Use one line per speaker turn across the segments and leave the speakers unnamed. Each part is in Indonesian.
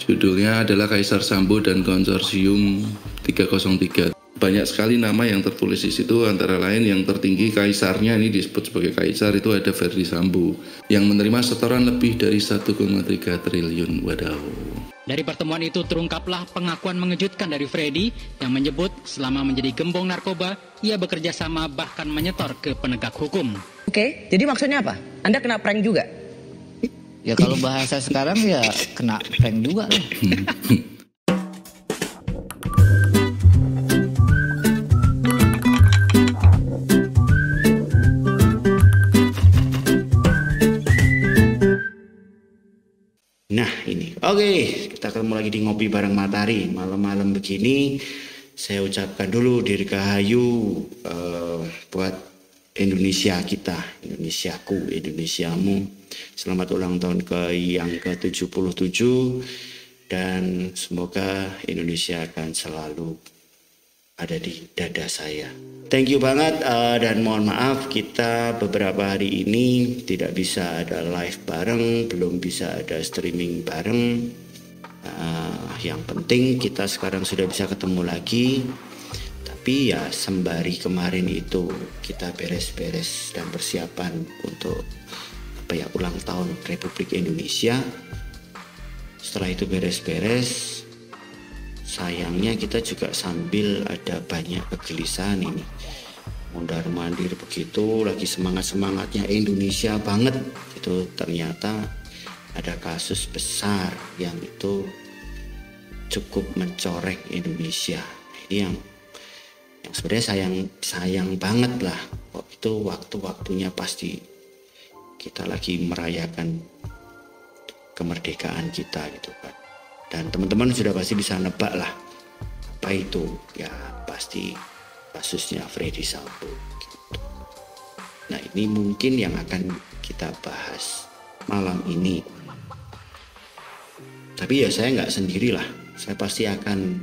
Judulnya adalah Kaisar Sambo dan Konsorsium 303. Banyak sekali nama yang tertulis di situ, antara lain yang tertinggi kaisarnya ini disebut sebagai kaisar itu ada Ferdi Sambo yang menerima setoran lebih dari 1,3 triliun. Wadaw.
Dari pertemuan itu terungkaplah pengakuan mengejutkan dari Freddy yang menyebut selama menjadi gembong narkoba, ia bekerja sama bahkan menyetor ke penegak hukum.
Oke, jadi maksudnya apa? Anda kena prank juga?
Ya kalau bahasa sekarang ya kena prank juga lah.
Nah ini, oke, kita ketemu lagi di Ngopi Bareng Matahari. Malam-malam begini, saya ucapkan dulu dirgahayu buat Indonesia kita, Indonesiaku, Indonesiamu. Selamat ulang tahun yang ke-77 dan semoga Indonesia akan selalu ada di dada saya. Thank you banget dan mohon maaf kita beberapa hari ini tidak bisa ada live bareng, belum bisa ada streaming bareng. Yang penting kita sekarang sudah bisa ketemu lagi. Tapi ya sembari kemarin itu kita beres-beres dan persiapan untuk ulang tahun Republik Indonesia. Setelah itu beres-beres, sayangnya kita juga sambil ada banyak kegelisahan ini. Mondar-mandir begitu, lagi semangat-semangatnya Indonesia banget. Itu ternyata ada kasus besar yang itu cukup mencoreng Indonesia. Ini yang sebenarnya sayang banget lah. Kok itu waktu-waktunya pasti kita lagi merayakan kemerdekaan kita gitu kan. Dan teman-teman sudah pasti bisa nebak lah apa itu, ya pasti kasusnya Ferdi Sambo gitu. Nah ini mungkin yang akan kita bahas malam ini. Tapi ya saya nggak sendirilah, saya pasti akan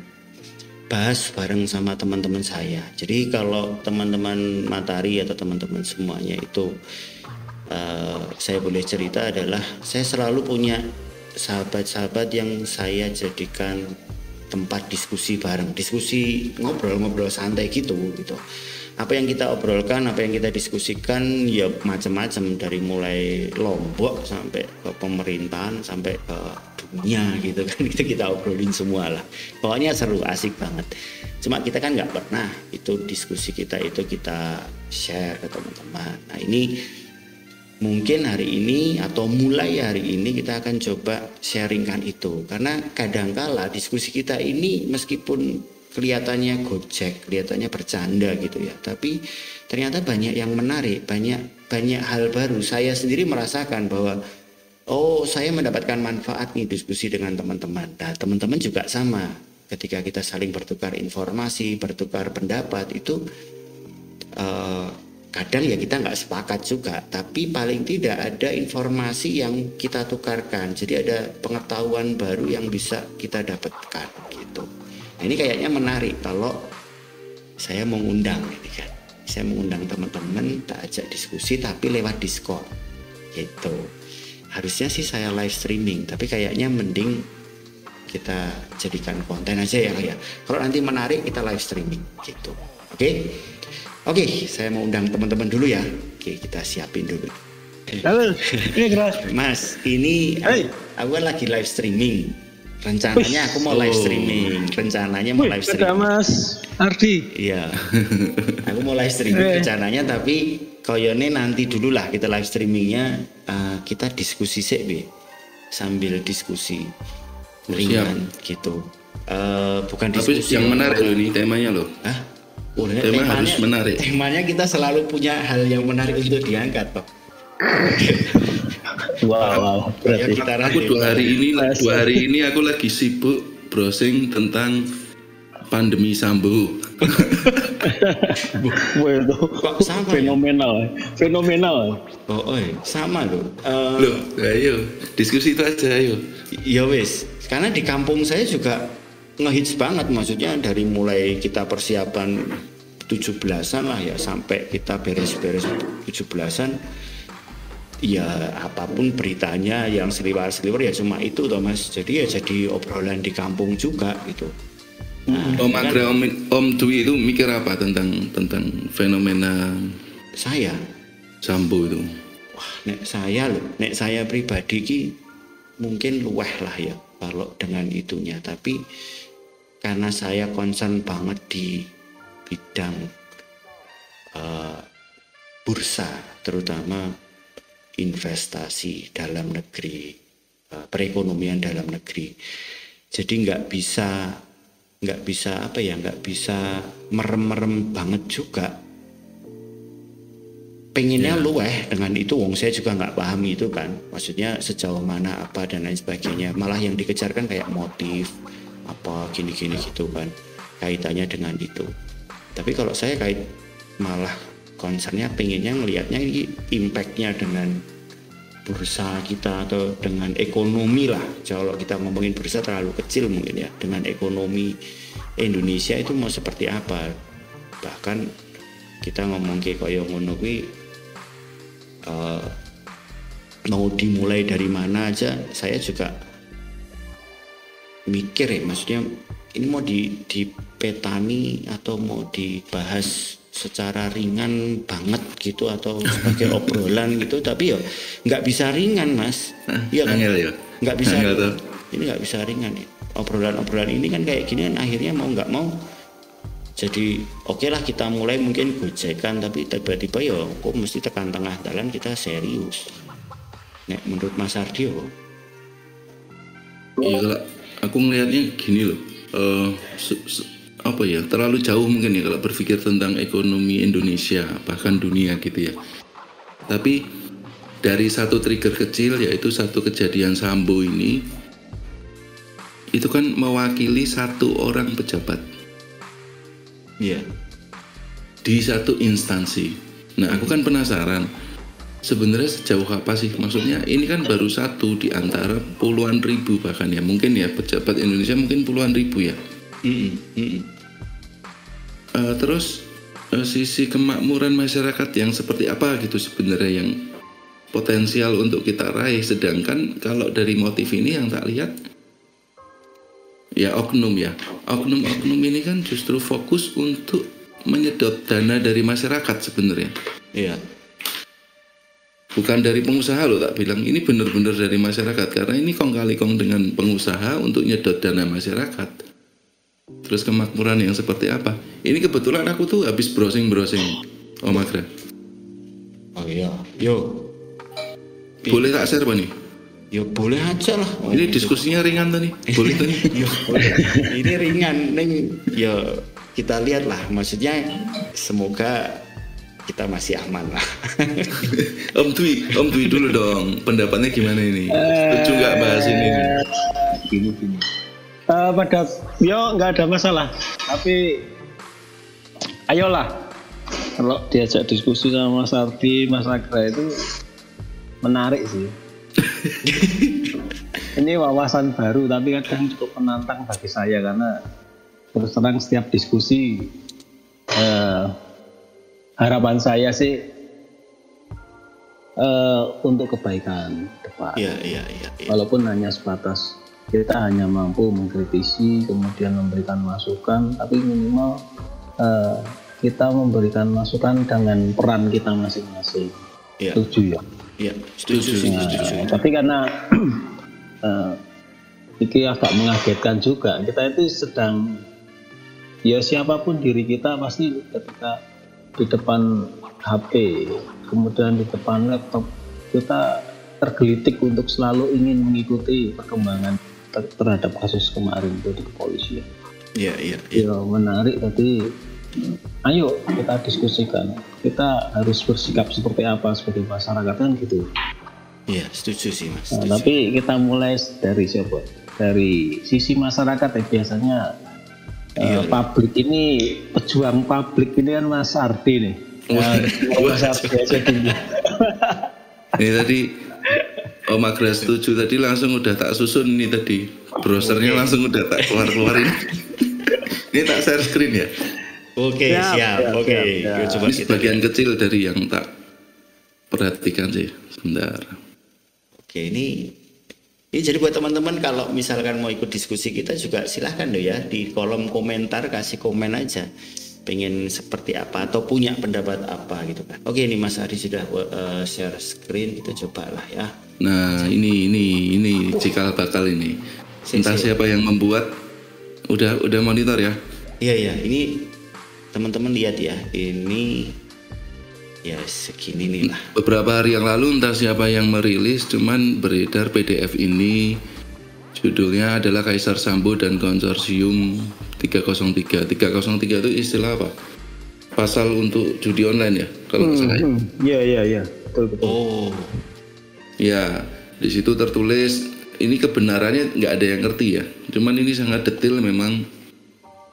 bahas bareng sama teman-teman saya. Jadi kalau teman-teman Matahari atau teman-teman semuanya itu saya boleh cerita adalah saya selalu punya sahabat-sahabat yang saya jadikan tempat diskusi bareng, diskusi ngobrol-ngobrol santai gitu. Apa yang kita obrolkan, apa yang kita diskusikan ya macam-macam, dari mulai Lombok sampai ke pemerintahan sampai ke dunia gitu kan, itu kita obrolin semua lah. Pokoknya seru, asik banget. Cuma kita kan nggak pernah itu diskusi kita itu kita share ke teman-teman. Nah ini mungkin hari ini atau mulai hari ini kita akan coba sharingkan itu, karena kadangkala diskusi kita ini meskipun kelihatannya gojek, kelihatannya bercanda gitu ya, tapi ternyata banyak yang menarik, banyak hal baru. Saya sendiri merasakan bahwa saya mendapatkan manfaat nih diskusi dengan teman-teman. Nah teman-teman juga sama, ketika kita saling bertukar informasi, bertukar pendapat itu kadang ya kita nggak sepakat juga, tapi paling tidak ada informasi yang kita tukarkan. Jadi ada pengetahuan baru yang bisa kita dapatkan gitu. Nah, ini kayaknya menarik kalau saya mengundang ini kan. Saya mengundang teman-teman, tak ajak diskusi tapi lewat Discord gitu. Harusnya sih saya live streaming, tapi kayaknya mending kita jadikan konten aja ya. Kalau nanti menarik kita live streaming gitu. Oke, saya mau undang teman-teman dulu ya. Oke, kita siapin dulu.
Halo, ini keras.
Mas, ini aku kan lagi live streaming. Rencananya aku mau live streaming.
Ada Mas Ardi.
Iya. Aku mau live streaming rencananya, tapi koyone nanti dulu lah kita live streamingnya. Kita diskusi sih, Be. Sambil diskusi ringan gitu. Bukan diskusi.
Tapi yang menarik loh ini temanya loh.
Hah?
Tema harus menarik.
Temanya kita selalu punya hal yang menarik untuk diangkat, Pak.
Wow. Berarti
Aku dua hari ini aku lagi sibuk browsing tentang pandemi Sambo.
Kok sama?
Fenomenal.
Sama loh.
Loh, ayo diskusi itu aja ayo.
Ya wes, karena di kampung saya juga ngehits banget, maksudnya dari mulai kita persiapan 17-an lah ya sampai kita beres-beres 17-an ya apapun beritanya yang seliwer-seliwer ya cuma itu toh Mas. Jadi ya jadi obrolan di kampung juga gitu. Nah,
Om Agra, Om Dwi itu mikir apa tentang fenomena
saya
Sambo itu?
wah, nek saya pribadi ki mungkin luweh lah ya kalau dengan itunya, tapi karena saya concern banget di bidang bursa, terutama investasi dalam negeri, perekonomian dalam negeri. Jadi nggak bisa merem-merem banget juga. Pengennya luweh dengan itu, wong saya juga nggak paham itu kan. Maksudnya sejauh mana apa dan lain sebagainya. Malah yang dikejar kan kayak motif apa gini-gini gitu kan, kaitannya dengan itu. Tapi kalau saya malah concernnya pengennya ngelihatnya ini impactnya dengan bursa kita atau dengan ekonomi lah. Kalau kita ngomongin bursa terlalu kecil mungkin ya, dengan ekonomi Indonesia itu mau seperti apa. Bahkan kita ngomong kayak ngono kuwi mau dimulai dari mana aja saya juga mikir ya, maksudnya ini mau dipetani atau mau dibahas secara ringan banget gitu atau sebagai obrolan gitu, tapi ya nggak bisa ringan Mas. Iya kan? Nggak bisa. Ini nggak bisa ringan ya. Obrolan ini kan kayak gini kan akhirnya mau nggak mau. Jadi oke lah kita mulai mungkin gojekan, tapi tiba-tiba ya kok mesti tekan tengah jalan kita serius. Nek menurut Mas Ardio?
Iya, kalau aku ngelihatnya gini loh. Apa ya, terlalu jauh mungkin ya kalau berpikir tentang ekonomi Indonesia bahkan dunia gitu ya. Tapi dari satu trigger kecil, yaitu satu kejadian Sambo ini, itu kan mewakili satu orang pejabat di satu instansi. Nah aku kan penasaran sebenarnya sejauh apa sih, maksudnya ini kan baru satu di antara puluhan ribu bahkan ya, mungkin ya pejabat Indonesia mungkin puluhan ribu ya. Terus sisi kemakmuran masyarakat yang seperti apa gitu sebenarnya yang potensial untuk kita raih. Sedangkan kalau dari motif ini yang tak lihat ya oknum ini kan justru fokus untuk menyedot dana dari masyarakat sebenarnya.
Iya.
Bukan dari pengusaha loh, tak bilang ini benar-benar dari masyarakat, karena ini kong kali kong dengan pengusaha untuk nyedot dana masyarakat. Terus kemakmuran yang seperti apa? Ini kebetulan aku tuh habis browsing Om Agra.
Oh iya, yo.
Boleh tak share Pak nih?
Yo boleh aja lah.
Ini diskusinya ringan tuh nih. Boleh tuh nih.
Yo, ini ringan neng. Yo kita lihat lah. Maksudnya semoga kita masih aman lah.
Om Dwi dulu dong. Pendapatnya gimana ini? Setuju nggak bahas ini? Gini.
Pada yo nggak ada masalah, tapi ayolah kalau diajak diskusi sama Mas Ardi, Mas Agra itu menarik sih. Ini wawasan baru tapi kadang cukup menantang bagi saya, karena terus terang setiap diskusi harapan saya sih untuk kebaikan depan.
Iya.
Walaupun hanya sebatas kita hanya mampu mengkritisi, kemudian memberikan masukan, tapi minimal kita memberikan masukan dengan peran kita masing-masing.
Ya.
Setuju ya?
Iya, setuju.
Tapi karena ini agak mengagetkan juga, kita itu sedang, ya siapapun diri kita pasti ketika di depan HP, kemudian di depan laptop, kita tergelitik untuk selalu ingin mengikuti perkembangan terhadap kasus kemarin itu di kepolisian.
Iya.
Ya menarik, tapi ayo kita diskusikan. Kita harus bersikap seperti apa sebagai masyarakat kan gitu.
Iya, setuju sih Mas.
Nah, tapi kita mulai dari siapa? Dari sisi masyarakat ya, biasanya publik ini, pejuang publik ini kan Mas Ardi nih.
Ini tadi Om Agra setuju, tadi langsung udah tak susun ini tadi. Browsernya langsung udah tak keluarin. Ini tak share screen ya.
Oke, siap. Oke.
Ini sebagian kecil dari yang tak perhatikan sih sebentar.
Oke, ini jadi buat teman-teman kalau misalkan mau ikut diskusi kita juga silahkan loh ya, di kolom komentar kasih komen aja pengen seperti apa atau punya pendapat apa gitu kan. Oke, ini Mas Ari sudah share screen, kita cobalah ya.
Nah, ini cikal bakal ini. Entah siapa yang membuat. Udah monitor ya?
Iya, ini teman-teman lihat ya. Ini ya segini nih lah.
Beberapa hari yang lalu entah siapa yang merilis, cuman beredar PDF ini. Judulnya adalah Kaisar Sambo dan Konsorsium 303. 303 itu istilah apa? Pasal untuk judi online ya, kalau nggak salah.
Iya, betul.
Oh.
Ya, di situ tertulis, ini kebenarannya nggak ada yang ngerti ya. Cuman ini sangat detail memang.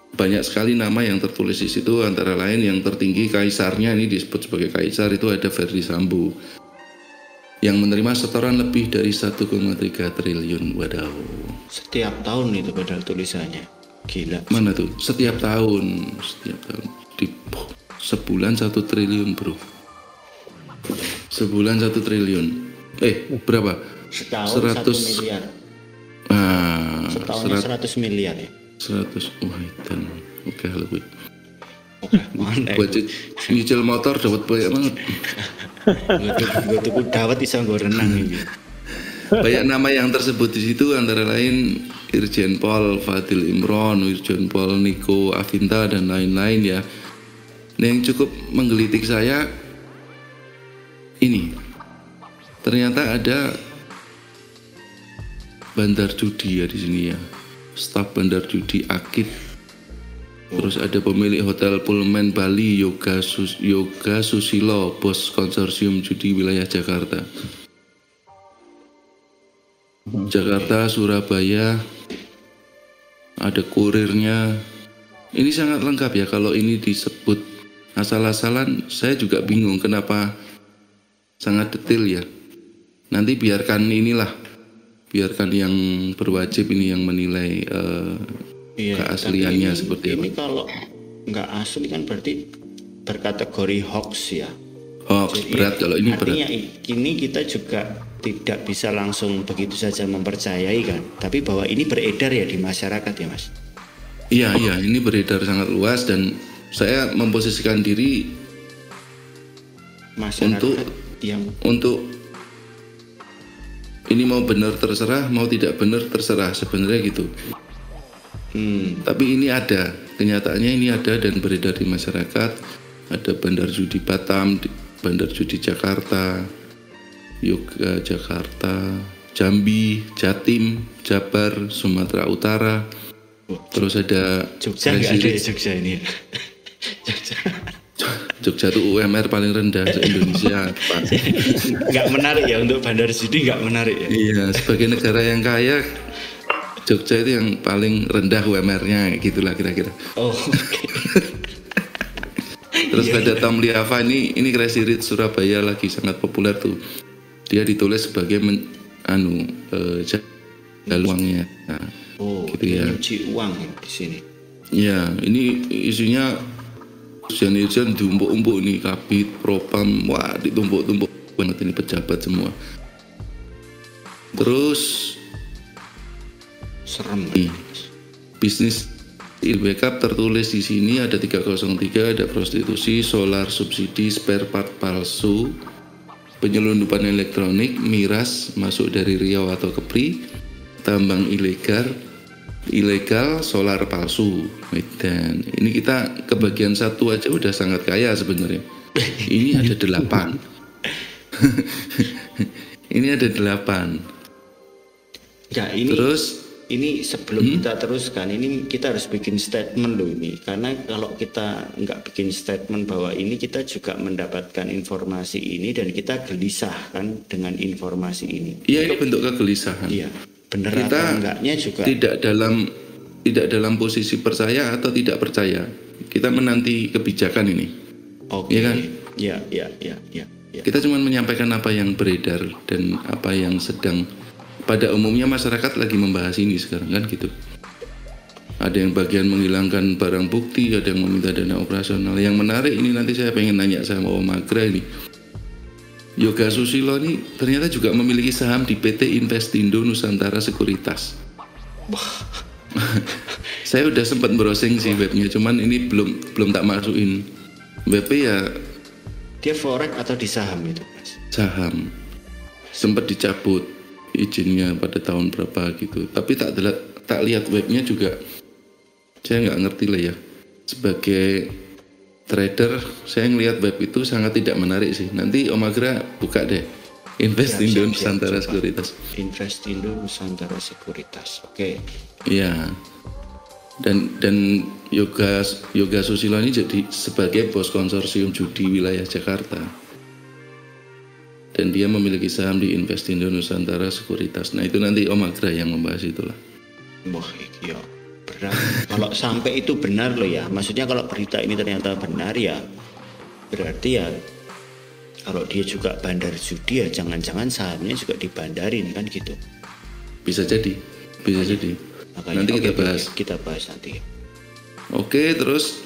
Banyak sekali nama yang tertulis di situ, antara lain yang tertinggi kaisarnya ini disebut sebagai kaisar itu ada Ferdi Sambo yang menerima setoran lebih dari 1,3 triliun. Wadaw.
Setiap tahun itu padahal tulisannya. Gila.
Mana tuh? Setiap tahun. Di sebulan 1 triliun, bro. Sebulan 1 triliun. Berapa?
Setahun 1 miliar. Setahunnya 100 miliar ya.
100. Wah, dan oke lebih.
Mana?
Buat nyicil motor dapat banyak banget.
Gue tuh dapat bisa gue renang ini.
Banyak nama yang tersebut di situ, antara lain Irjen Pol Fadil Imron, Irjen Pol Niko Afinta dan lain-lain ya. Nah, yang cukup menggelitik saya ini, ternyata ada bandar judi ya di sini ya. Staf bandar judi Akid. Terus ada pemilik hotel Pullman Bali Yoga Susilo, bos konsorsium judi wilayah Jakarta. Jakarta, Surabaya, ada kurirnya. Ini sangat lengkap ya. Kalau ini disebut asal-asalan, saya juga bingung kenapa sangat detail ya. Nanti biarkan yang berwajib ini yang menilai keasliannya seperti apa.
Ini kalau nggak asli kan berarti berkategori hoax ya.
Hoax. Jadi, berat kalau ini berat.
Artinya ini kita juga tidak bisa langsung begitu saja mempercayai kan. Tapi bahwa ini beredar ya di masyarakat ya Mas.
Iya, ini beredar sangat luas dan saya memposisikan diri
masyarakat
untuk ini mau benar terserah, mau tidak benar terserah sebenarnya gitu. Tapi ini ada, kenyataannya ini ada dan beredar di masyarakat. Ada bandar judi Batam, bandar judi Jakarta, Yoga Jakarta, Jambi, Jatim, Jabar, Sumatera Utara. Terus ada
Jogja, nggak ada Jogja ini.
Jogja itu UMR paling rendah se-Indonesia.
Nggak menarik ya untuk bandar judi, nggak menarik ya.
Iya, sebagai negara yang kaya, Jogja itu yang paling rendah UMR-nya, gitulah kira-kira.
Oh, oke.
Terus ada Tom Liava ini Crazy Rich Surabaya lagi sangat populer tuh. Dia ditulis sebagai uangnya. Nah, gitu ya.
Mencuci uang di sini.
Ya, ini isunya Hujan diumpuk-umpuk nih, Kabid, Propam, wah ditumpuk-tumpuk banget ini pejabat semua. Terus
serem
nih, bisnis Backup tertulis di sini ada 303, ada prostitusi, solar subsidi, spare part palsu, penyelundupan elektronik, miras masuk dari Riau atau Kepri, tambang ilegal, solar palsu. Dan ini kita ke bagian satu aja udah sangat kaya sebenarnya. Ini ada 8. Ini ada 8.
Ya, ini
terus
ini sebelum kita teruskan, ini kita harus bikin statement loh ini, karena kalau kita nggak bikin statement bahwa ini kita juga mendapatkan informasi ini dan kita gelisah kan dengan informasi ini.
Iya, ini bentuk kegelisahan.
Iya. Benar
kita
atau enggaknya juga
tidak dalam posisi percaya atau tidak percaya. Kita menanti kebijakan ini.
Oke.
Iya kan?
Ya.
Kita cuma menyampaikan apa yang beredar dan apa yang sedang, pada umumnya masyarakat lagi membahas ini sekarang kan gitu. Ada yang bagian menghilangkan barang bukti, ada yang meminta dana operasional. Yang menarik ini nanti saya pengen nanya sama Om Agra ini. Yoga Susilo ini ternyata juga memiliki saham di PT Investindo Nusantara Sekuritas. Saya udah sempat browsing sih webnya, cuman ini belum tak masukin. Webnya ya
Dia forex atau di saham itu, Mas?
saham. Sempat dicabut izinnya pada tahun berapa gitu. Tapi tak lihat webnya juga. Saya nggak ngerti lah ya. Sebagai trader, saya ngelihat web itu sangat tidak menarik sih. Nanti Om Agra buka deh. Investindo Nusantara Sekuritas.
Investindo Nusantara Sekuritas. Oke.
Iya. Dan Yoga Susilo ini jadi sebagai bos konsorsium judi wilayah Jakarta. Dan dia memiliki saham di Investindo Nusantara Sekuritas. Nah itu nanti Om Agra yang membahas itulah.
Wah, iya. Benar. Kalau sampai itu benar loh ya. Maksudnya kalau berita ini ternyata benar ya, berarti ya kalau dia juga bandar judi ya jangan-jangan sahamnya juga dibandarin kan gitu.
Bisa jadi.
Makanya,
Nanti kita
oke,
bahas.
Kita bahas nanti.
Oke, terus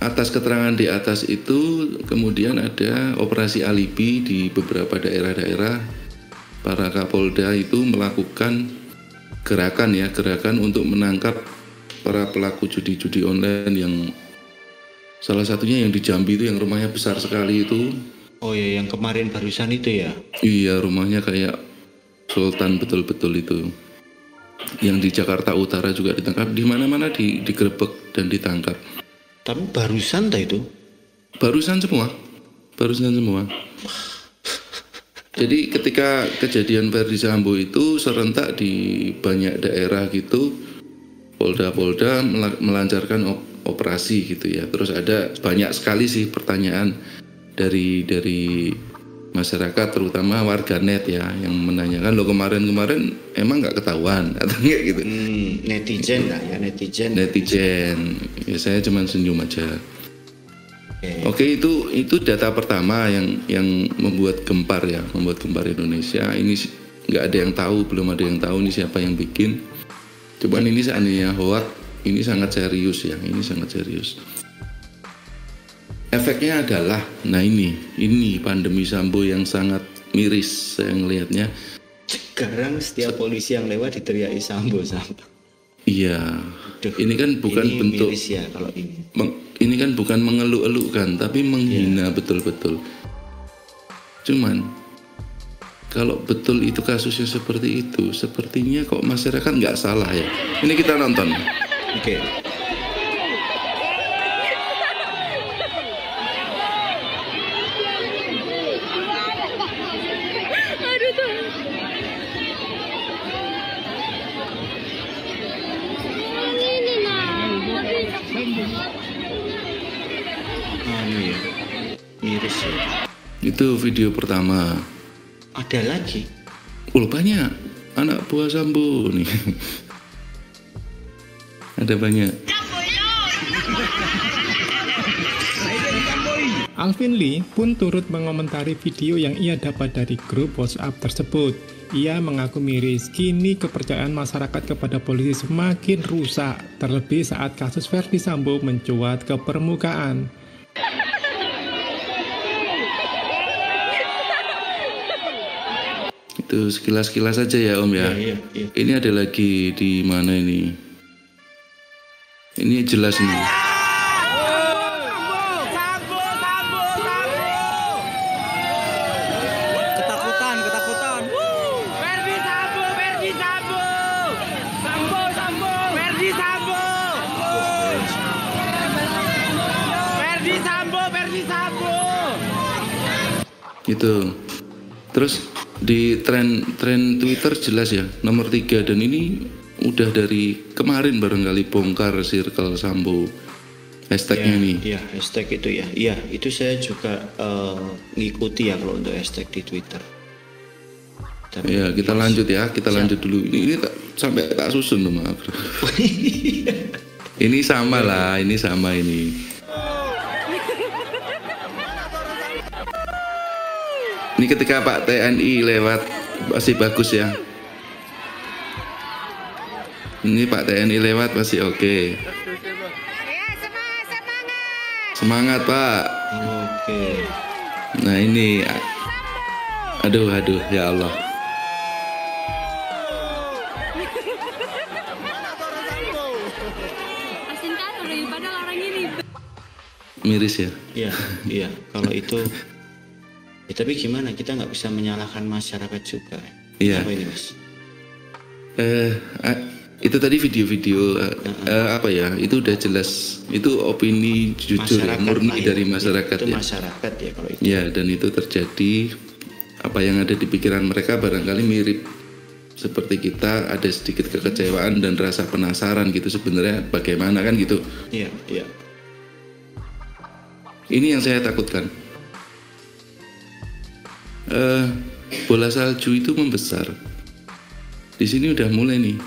atas keterangan di atas itu kemudian ada operasi alibi di beberapa daerah-daerah. Para Kapolda itu melakukan gerakan untuk menangkap para pelaku judi-judi online yang salah satunya yang di Jambi itu yang rumahnya besar sekali itu.
Oh ya, yang kemarin barusan itu ya?
Iya, rumahnya kayak sultan betul-betul itu. Yang di Jakarta Utara juga ditangkap, di mana-mana digerebek dan ditangkap.
Tapi barusan dah itu?
Barusan semua. Jadi ketika kejadian Verdi Sambo itu serentak di banyak daerah gitu, Polda melancarkan operasi gitu ya. Terus ada banyak sekali sih pertanyaan dari masyarakat, terutama warganet ya, yang menanyakan, lo kemarin emang nggak ketahuan atau enggak gitu.
Netizen lah ya, netizen.
Ya saya cuma senyum aja. Oke, itu data pertama yang membuat gempar Indonesia. Ini nggak ada yang tahu, belum ada yang tahu ini siapa yang bikin. Cuman ini seandainya hoax, ini sangat serius ya, Efeknya adalah, nah ini pandemi Sambo yang sangat miris saya ngelihatnya.
Sekarang setiap polisi yang lewat diteriaki Sambo.
Iya, ini kan bukan
ini
bentuk
miris ya kalau ini.
Ini kan bukan mengeluk-elukkan, tapi menghina betul-betul. Cuman kalau betul itu kasusnya seperti itu, sepertinya kok masyarakat nggak salah ya. Ini kita nonton.
Oke. Ya, miris ya.
Itu video pertama.
Ada lagi?
Banyak anak buah Sambo nih. Ada banyak.
Alvin Lee pun turut mengomentari video yang ia dapat dari grup WhatsApp tersebut. Ia mengaku miris, kini kepercayaan masyarakat kepada polisi semakin rusak, terlebih saat kasus Verdi Sambo mencuat ke permukaan.
Itu sekilas-sekilas saja ya Om ya.
Iya.
Ini ada lagi di mana ini? Ini jelas nih.
Ketakutan. Verdi Sambo. Verdi Sambo.
Itu. Terus di tren Twitter jelas ya nomor 3, dan ini udah dari kemarin barangkali bongkar circle Sambo hashtagnya nih.
Iya, hashtag itu ya. Iya, itu saya juga ngikuti ya kalau untuk hashtag di Twitter. Tapi
Ya kita lanjut ya, lanjut dulu. Ini sampai tak susun tuh maaf. Ini sama lah, ini. Ini ketika Pak TNI lewat masih bagus ya. Ini Pak TNI lewat masih oke. Semangat Pak.
Oke.
Nah ini Aduh, ya Allah. Miris ya?
Iya. Kalau itu, ya, tapi gimana? Kita nggak bisa menyalahkan masyarakat juga.
Iya.
Apa ini, Mas?
Itu tadi video-video apa ya? Itu udah jelas. Itu opini jujur ya, murni dari masyarakat.
Itu
ya.
masyarakat ya kalau itu.
Ya, dan itu terjadi. Apa yang ada di pikiran mereka barangkali mirip seperti kita, ada sedikit kekecewaan dan rasa penasaran gitu sebenarnya bagaimana kan gitu.
Iya.
Ini yang saya takutkan. Bola salju itu membesar. Di sini udah mulai nih.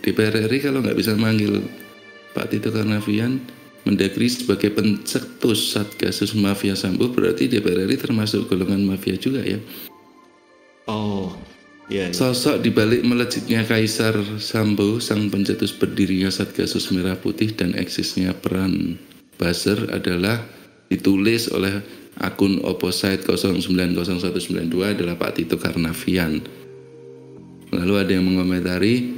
DPR RI kalau nggak bisa manggil Pak Tito Karnavian Mendagri sebagai pencetus Satgasus Mafia Sambo, berarti DPR RI termasuk golongan mafia juga ya.
Oh, iya.
Sosok dibalik melejitnya Kaisar Sambo, sang pencetus berdirinya Satgasus Merah Putih dan eksisnya peran buzzer adalah ditulis oleh akun Opposite 090192 adalah Pak Tito Karnavian. Lalu ada yang mengomentari,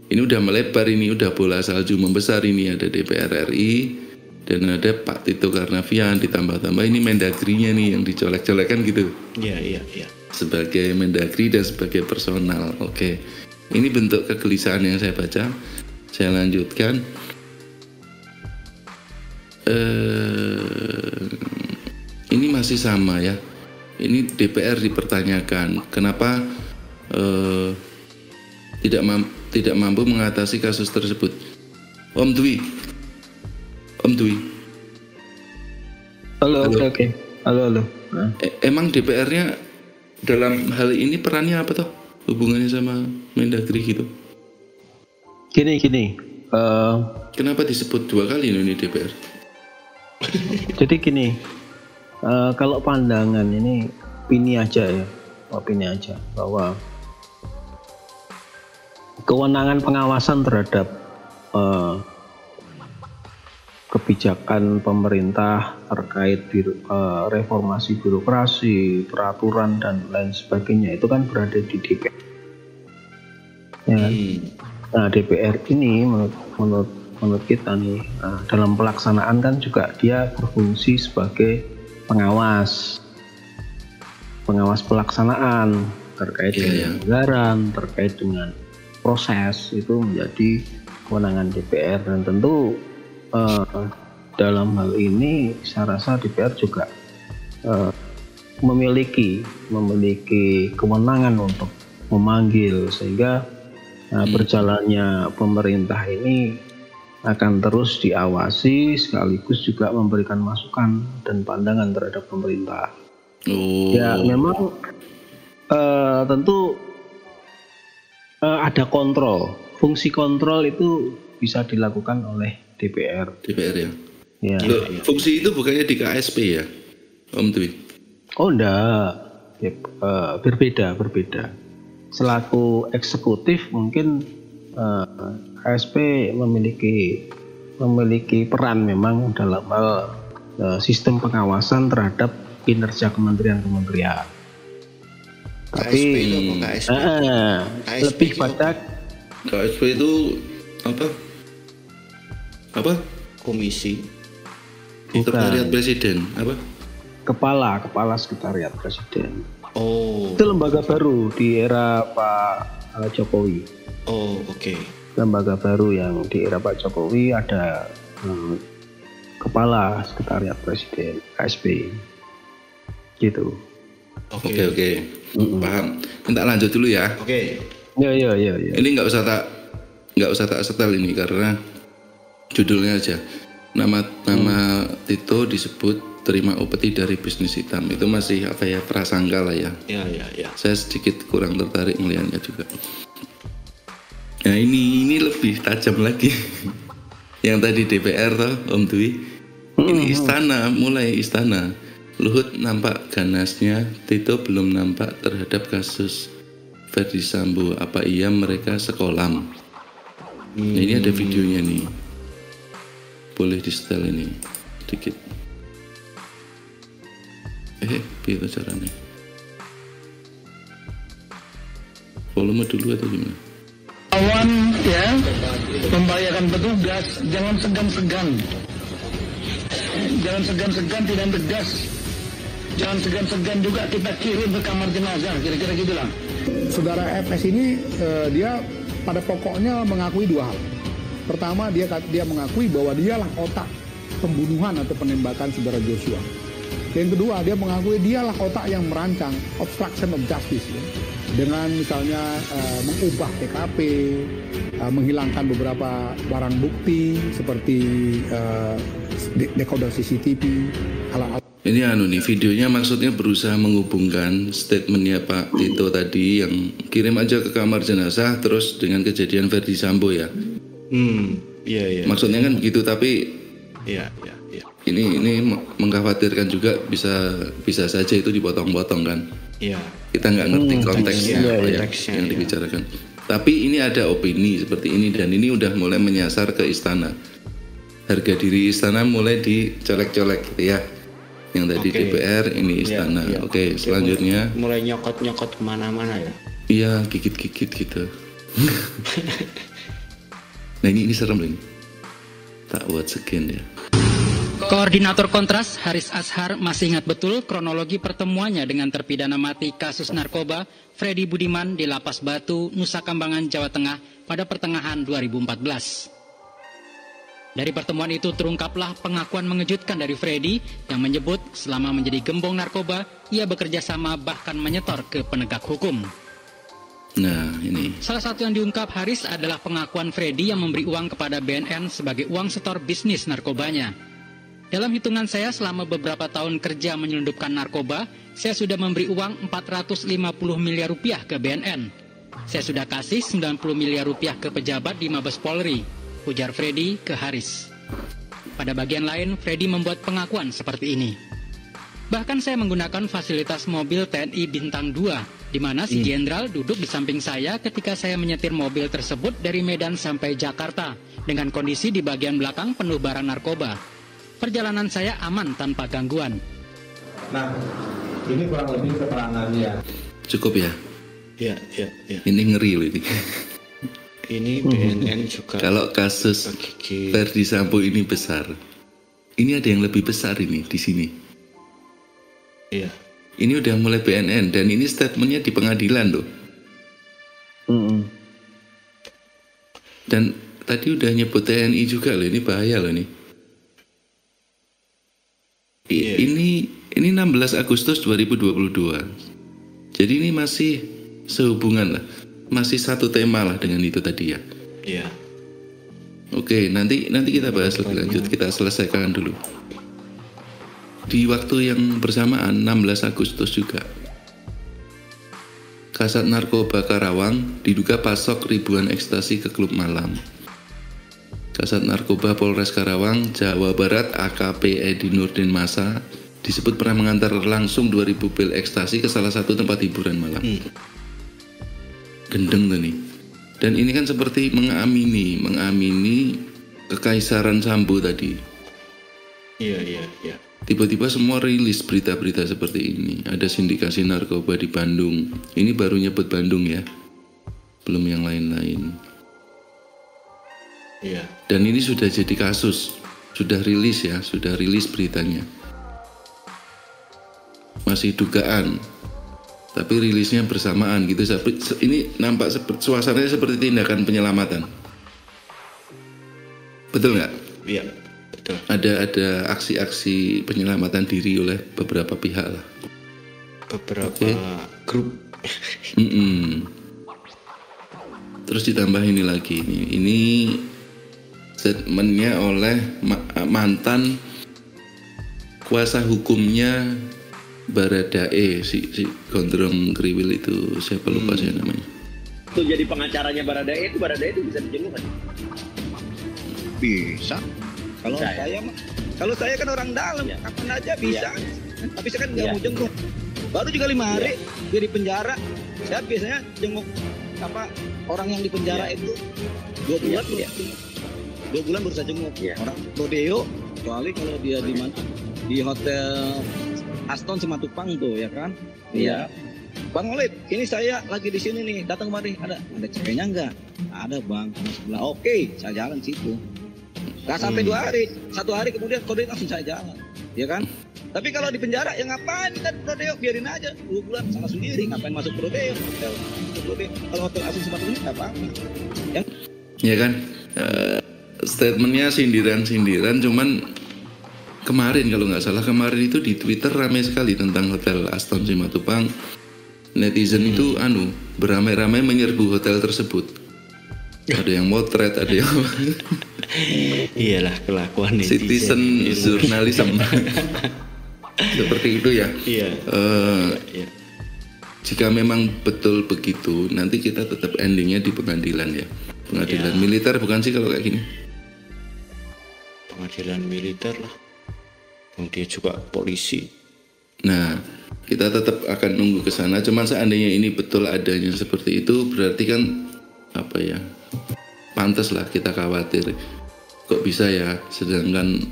ini udah melebar, ini udah bola salju membesar, ini ada DPR RI dan ada Pak Tito Karnavian, ditambah-tambah ini Mendagrinya nih yang dicolek-colekan gitu.
Iya.
Sebagai Mendagri dan sebagai personal. Oke. Ini bentuk kegelisahan yang saya baca. Saya lanjutkan. Ini masih sama ya. Ini DPR dipertanyakan. Kenapa tidak mampu mengatasi kasus tersebut? Om Dwi.
Halo. Oke. Halo.
Emang DPR-nya dalam hal ini perannya apa toh? Hubungannya sama Mendagri gitu?
Gini.
Kenapa disebut 2 kali ini DPR?
Jadi gini, kalau pandangan ini opini aja bahwa kewenangan pengawasan terhadap kebijakan pemerintah terkait reformasi birokrasi, peraturan dan lain sebagainya itu kan berada di DPR. Ya. Nah, DPR ini menurut kita nih, dalam pelaksanaan kan juga dia berfungsi sebagai pengawas pelaksanaan terkait dengan anggaran, terkait dengan proses, itu menjadi kewenangan DPR. Dan tentu dalam hal ini saya rasa DPR juga memiliki kewenangan untuk memanggil, sehingga berjalannya pemerintah ini akan terus diawasi sekaligus juga memberikan masukan dan pandangan terhadap pemerintah. Ya memang tentu ada kontrol. Fungsi kontrol itu bisa dilakukan oleh DPR
ya.
Ya.
Fungsi itu bukannya di KSP ya, Om Dwi? Oh
enggak, berbeda. Selaku eksekutif mungkin KSP memiliki peran memang dalam hal sistem pengawasan terhadap kinerja kementerian-kementerian. Tapi lebih pada
KSP itu apa? Komisi Sekretariat Presiden apa?
Kepala Sekretariat Presiden.
Oh.
Itu lembaga baru di era Pak Jokowi.
Oh, oke.
Lembaga baru yang di era Pak Jokowi ada Kepala Sekretariat Presiden, KSP. Gitu.
Oke. Paham. Minta lanjut dulu ya.
Oke.
Ya.
Ini nggak usah tak setel ini karena judulnya aja. Nama Tito disebut terima upeti dari bisnis hitam. Itu masih prasangka lah ya.
Ya.
Saya sedikit kurang tertarik melihatnya juga. Nah ini lebih tajam lagi. Yang tadi DPR toh Om Dwi. Ini mulai istana. Luhut nampak ganasnya, Tito belum nampak terhadap kasus Ferdi Sambo. Apa iya mereka sekolam? Nah, ini ada videonya nih. Boleh di setel ini sedikit. Itu caranya. volume dulu atau gimana?
Kawan ya, membahayakan petugas, jangan segan-segan. Jangan segan-segan, tidak tegas. Jangan segan-segan juga kita kirim ke kamar jenazah, kira-kira gitulah.
Saudara FS ini dia pada pokoknya mengakui dua hal. Pertama, dia mengakui bahwa dialah otak pembunuhan atau penembakan saudara Joshua. Yang kedua, dia mengakui dialah otak yang merancang obstruction of justice ya. Dengan misalnya mengubah TKP, menghilangkan beberapa barang bukti seperti decoder CCTV, alat-alat.
Ini nih videonya maksudnya berusaha menghubungkan statementnya Pak Tito tadi yang kirim aja ke kamar jenazah terus dengan kejadian Verdi Sambo ya.
Iya.
Maksudnya kan begitu, tapi
iya.
Ini mengkhawatirkan juga bisa saja itu dipotong-potong kan.
Iya.
Kita nggak ngerti konteksnya yang
iya.
dibicarakan. Tapi ini ada opini seperti ini dan ini udah mulai menyasar ke istana. Harga diri istana mulai dicolek-colek gitu ya. Yang tadi DPR, ini istana.
Iya.
Oke, selanjutnya
mulai nyokot-nyokot kemana-mana ya.
Iya, gigit-gigit gitu. Nah ini serem ini. Tak buat sekian ya.
Koordinator Kontras Haris Ashar masih ingat betul kronologi pertemuannya dengan terpidana mati kasus narkoba Freddy Budiman di Lapas Batu, Nusa Kambangan, Jawa Tengah pada pertengahan 2014. Dari pertemuan itu terungkaplah pengakuan mengejutkan dari Freddy yang menyebut selama menjadi gembong narkoba, ia bekerja sama bahkan menyetor ke penegak hukum.
Nah ini.
Salah satu yang diungkap Haris adalah pengakuan Freddy yang memberi uang kepada BNN sebagai uang setor bisnis narkobanya. Dalam hitungan saya selama beberapa tahun kerja menyelundupkan narkoba, saya sudah memberi uang 450 miliar rupiah ke BNN. Saya sudah kasih 90 miliar rupiah ke pejabat di Mabes Polri, ujar Freddy ke Haris. Pada bagian lain, Freddy membuat pengakuan seperti ini. Bahkan saya menggunakan fasilitas mobil TNI Bintang 2, di mana si jenderal duduk di samping saya ketika saya menyetir mobil tersebut dari Medan sampai Jakarta, dengan kondisi di bagian belakang penuh barang narkoba. Perjalanan saya aman tanpa gangguan.
Nah, ini kurang lebih keterangannya.
Cukup ya?
Iya.
Ini ngeri loh ini.
Ini BNN juga.
Kalau kasus Verdi Sambo ini besar, ini ada yang lebih besar ini di sini.
Iya.
Ini udah mulai BNN dan ini statementnya di pengadilan loh. Dan tadi udah nyebut TNI juga loh, ini bahaya loh nih. Ini 16 Agustus 2022. Jadi ini masih sehubungan lah. Masih satu tema lah dengan itu tadi ya.
Iya.
Oke, nanti kita bahas lebih lanjut. Kita selesaikan dulu. Di waktu yang bersamaan 16 Agustus juga. Kasat Narkoba Karawang diduga pasok ribuan ekstasi ke klub malam. Kasat Narkoba Polres Karawang, Jawa Barat AKP Edi Nurdin Masa disebut pernah mengantar langsung 2000 pil ekstasi ke salah satu tempat hiburan malam. Gendeng tuh nih. Dan ini kan seperti mengamini kekaisaran Sambo tadi.
Iya.
Tiba-tiba semua rilis berita-berita seperti ini. Ada sindikasi narkoba di Bandung. Ini baru nyebut Bandung ya. Belum yang lain-lain.
Iya.
Dan ini sudah jadi kasus, sudah rilis ya, sudah rilis beritanya. Masih dugaan, tapi rilisnya bersamaan gitu. Ini nampak suasananya seperti tindakan penyelamatan. Betul nggak?
Iya, betul.
Ada aksi-aksi penyelamatan diri oleh beberapa pihak lah.
Beberapa grup.
Terus ditambah ini lagi ini statementnya oleh mantan kuasa hukumnya Baradae, si gondrong kriwil itu, siapa lupa saya namanya.
Itu jadi pengacaranya Baradae itu bisa dijenguk kan?
Bisa. Kalau saya kan orang dalam, kapan aja bisa. Tapi saya kan nggak mau jenguk. Baru juga 5 hari dia di penjara. Saya biasanya jenguk orang yang di penjara itu 2 bulan. 2 bulan baru saya jenguk. Orang rodeo, kecuali kalau dia di mana? Di hotel Aston Simatupang tuh ya kan? Iya. Bang Olip, ini saya lagi di sini nih, datang kemari. Ada ceweknya enggak? Ada bang, sama sebelah. Oke, saya jalan situ. Nggak sampai 2 hari, 1 hari kemudian kode langsung saya jalan, ya kan? Tapi kalau di penjara ya ngapain kita prodeo, biarin aja 2 bulan salah sendiri, ngapain masuk prodeo? Kalau hotel asing seperti ini nggak apa-apa.
Ya kan, statementnya sindiran-sindiran, cuman kemarin kalau nggak salah kemarin itu di Twitter ramai sekali tentang hotel Aston Simatupang. Netizen itu beramai-ramai menyerbu hotel tersebut. Ada yang motret, ada yang
iyalah kelakuan
citizen jurnalisme seperti itu ya.
Iya.
Jika memang betul begitu, nanti kita tetap endingnya di pengadilan ya. Pengadilan militer bukan sih kalau kayak gini?
Pengadilan militer lah. Dia juga polisi.
Nah, kita tetap akan nunggu ke sana. Cuman seandainya ini betul adanya seperti itu, berarti kan apa ya? Pantas lah kita khawatir. Kok bisa ya? Sedangkan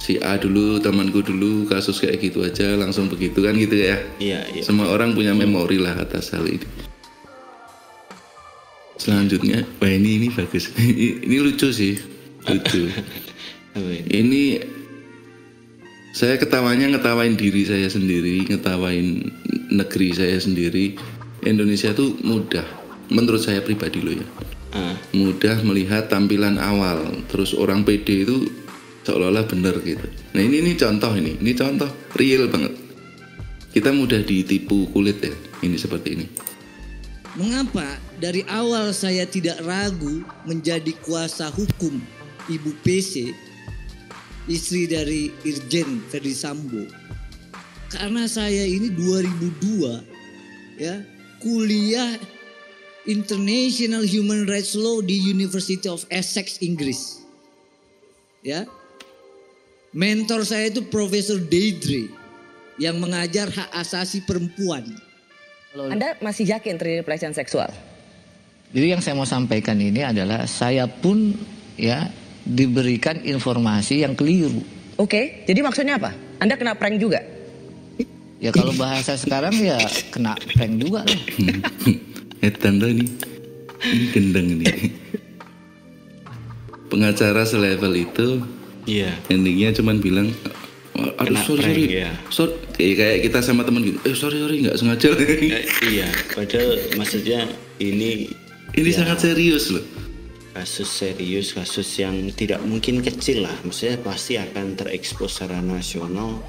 si A dulu, temanku dulu kasus kayak gitu aja langsung begitu kan gitu ya?
Iya.
Semua orang punya memori lah atas hal ini. Selanjutnya, wah ini bagus. Ini lucu sih, lucu. Ini saya ngetawain diri saya sendiri, ngetawain negeri saya sendiri. Indonesia tuh mudah, menurut saya pribadi loh ya, mudah melihat tampilan awal, terus orang pede itu seolah-olah bener gitu. Nah ini contoh ini contoh real banget. Kita mudah ditipu kulit ya, ini seperti ini.
Mengapa dari awal saya tidak ragu menjadi kuasa hukum Ibu PC, istri dari Irjen Ferdi Sambo? Karena saya ini 2002 ya kuliah International Human Rights Law di University of Essex, Inggris. Ya. Mentor saya itu Profesor Deidre yang mengajar hak asasi perempuan.
Anda masih yakin terjadi pelecehan seksual?
Jadi yang saya mau sampaikan ini adalah saya pun ya diberikan informasi yang keliru.
Oke, jadi maksudnya apa? Anda kena prank juga?
Ya kalau bahasa sekarang ya kena prank juga lah.
Tanda ini gendeng ini. Pengacara selevel itu, endingnya cuman bilang, aduh sorry, kayak kita sama teman gitu, sorry nggak sengaja.
Iya, padahal maksudnya ini
sangat serius loh.
Kasus serius, kasus yang tidak mungkin kecil lah, maksudnya pasti akan terekspos secara nasional.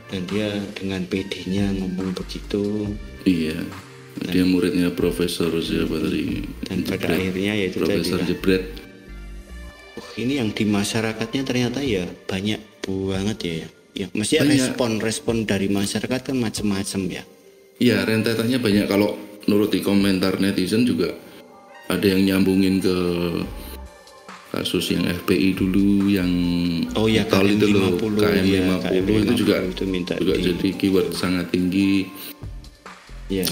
Dan dia dengan PD-nya ngomong begitu.
Iya, dia muridnya Profesor siapa tadi?
Dan pada akhirnya yaitu
Profesor Jebret.
Ini yang di masyarakatnya ternyata ya banyak banget ya. Maksudnya respon dari masyarakat kan macam-macam ya. Iya,
rentetannya banyak. Kalau nuruti komentar netizen juga ada yang nyambungin ke kasus yang FPI dulu yang
KM
itu loh,
KM50
itu juga jadi keyword sangat tinggi.
Iya.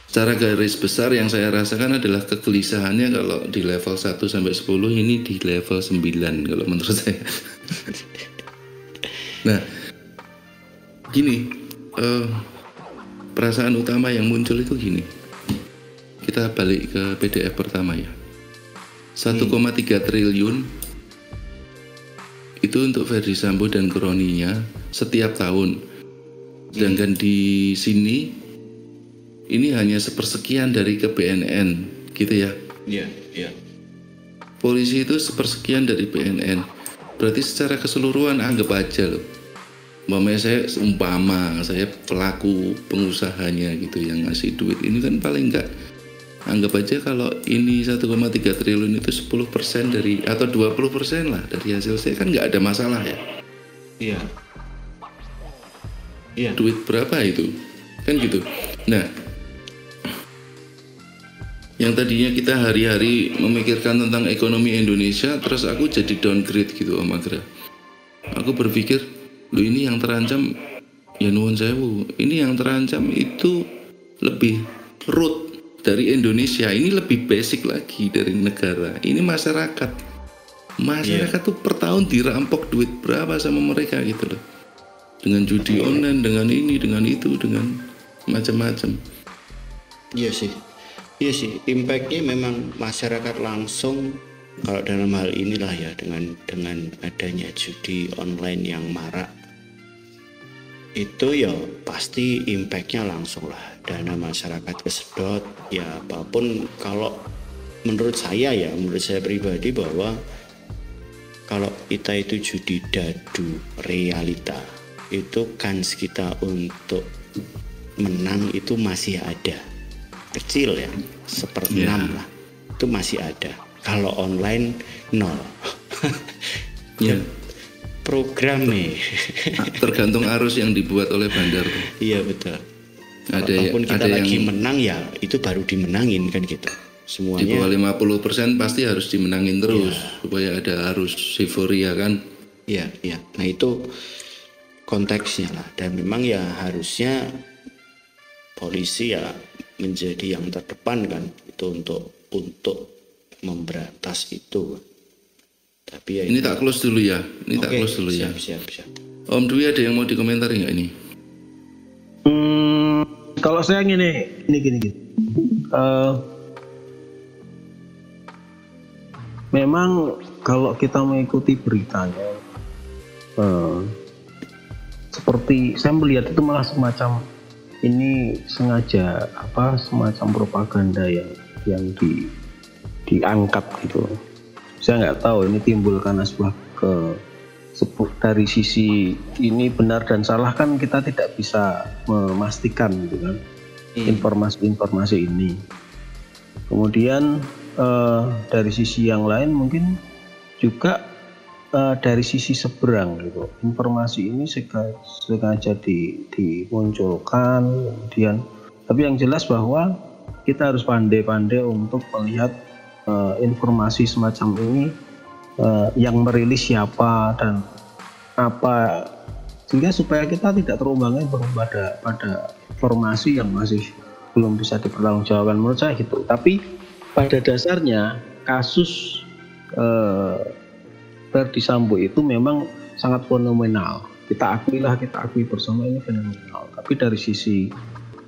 Secara garis besar yang saya rasakan adalah kegelisahannya kalau di level 1 sampai 10, ini di level 9 kalau menurut saya. Nah, gini, perasaan utama yang muncul itu gini. Kita balik ke PDF pertama ya. 1,3 triliun itu untuk Ferdi Sambo dan kroninya setiap tahun. Sedangkan di sini ini hanya sepersekian dari ke BNN gitu ya.
Iya.
Polisi itu sepersekian dari BNN. Berarti secara keseluruhan anggap aja loh. Umpama saya pelaku pengusahanya gitu yang ngasih duit. Ini kan paling enggak, anggap aja kalau ini 1,3 triliun itu 10% dari atau 20% lah dari hasil saya, kan nggak ada masalah ya.
Iya.
Duit berapa itu? Kan gitu. Nah, yang tadinya kita hari-hari memikirkan tentang ekonomi Indonesia, terus aku jadi downgrade gitu Om Agra. Aku berpikir, loh ini yang terancam, ya nuwun sewu, ini yang terancam itu lebih root dari Indonesia, ini lebih basic lagi dari negara. Ini masyarakat tuh per tahun dirampok duit berapa sama mereka gitu loh. dengan judi online, dengan ini, dengan itu, dengan macam-macam.
Iya sih, impactnya memang masyarakat langsung kalau dalam hal inilah ya, dengan adanya judi online yang marak itu ya pasti impactnya langsung lah, dana masyarakat kesedot ya. Apapun, kalau menurut saya pribadi bahwa kalau kita itu judi dadu realita, itu kans kita untuk menang itu masih ada, kecil ya, 1/6 lah, itu masih ada. Kalau online 0.
Ya.
Program nih.
Tergantung arus yang dibuat oleh bandar.
Iya betul.
Apapun
kita lagi menang ya itu baru dimenangin kan gitu. Semuanya.
Di bawah 50% pasti harus dimenangin terus supaya ada arus euforia kan.
Iya. Nah itu konteksnya lah, dan memang ya harusnya polisi ya menjadi yang terdepan kan itu untuk memberantas itu. Tapi ya
ini tak close dulu ya.
Siap.
Om Dwi ada yang mau dikomentari nggak ini?
Kalau saya gini. Memang kalau kita mengikuti beritanya, seperti saya melihat itu malah semacam ini sengaja semacam propaganda yang diangkat gitu. Saya nggak tahu ini timbul karena dari sisi ini benar dan salah kan kita tidak bisa memastikan gitu kan informasi ini. Kemudian dari sisi yang lain mungkin juga dari sisi seberang gitu, informasi ini sengaja dimunculkan kemudian, tapi yang jelas bahwa kita harus pandai-pandai untuk melihat informasi semacam ini yang merilis siapa dan apa, sehingga supaya kita tidak terumbang-ambing pada informasi yang masih belum bisa dipertanggungjawabkan, menurut saya gitu. Tapi pada dasarnya kasus Ferdy Sambo itu memang sangat fenomenal. Kita akui bersama ini fenomenal. Tapi dari sisi